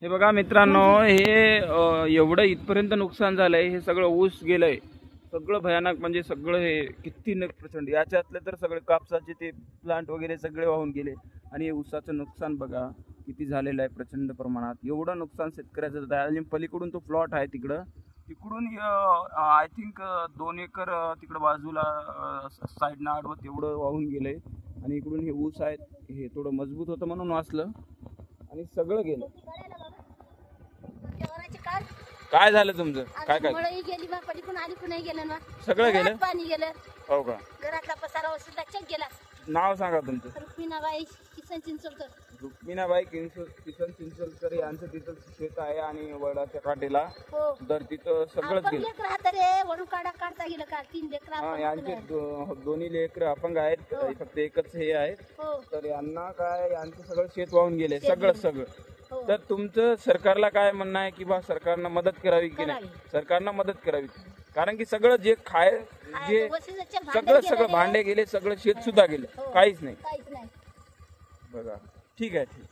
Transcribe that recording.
हे बघा मित्रांनो, हे एवढं इथपर्यंत नुकसान झालंय. हे सगळं ऊस गेलंय, सगळं भयानक. म्हणजे सगळं हे किती प्रचंड. याच्यातले तर सगळे कापसाचे ते प्लांट वगैरे सगळे वाहून गेले. आणि हे ऊसाचं नुकसान बघा किती झालेलं आहे प्रचंड प्रमाणात. एवढं नुकसान शेतकऱ्याचं झालं. आणि पलीकडून तो प्लॉट आहे तिकडून आय थिंक 2 एकर तिकडं बाजूला साईडनं आडवं तेवढं वाहून गेलंय. आणि इकडून हे ऊस आहेत, हे थोडं मजबूत होतं म्हणून वाचलं. आणि सगळं गेलं. काय झालं तुमचं? काय गेली बा, पलीकडून आली पण नाही गेलं ना, सगळं गेलं. पाणी गेलं. हो का? घरातला पसारा सुद्धा चक गेला. नाव सांगा तुमचं? रुक्मिणाबाई किसन चिंचोलकर. रुक्मिणाबाई किसन चिंचोलकर यांचं तिथं शेत आहे आणि वडाच्या काठीला. हो. तर तिथं सगळंच गेलं. राहत रे, वडून काढता गेलं का? 3 लेकरं. यांचे दोन्ही लेकरं अपंग आहेत. फक्त एकच हे आहे. हो. तर यांना काय, यांचं सगळं शेत वाहून गेले, सगळं. हो. तर तुमचं सरकारला काय म्हणणं आहे की बा सरकारनं मदत करावी की नाही? सरकारनं मदत करावी, कारण की सगळं जे जे सगळं भांडे गेले, सगळं शेत सुद्धा गेले, काहीच नाही. काहीच नाही. बघा, ठीक आहे.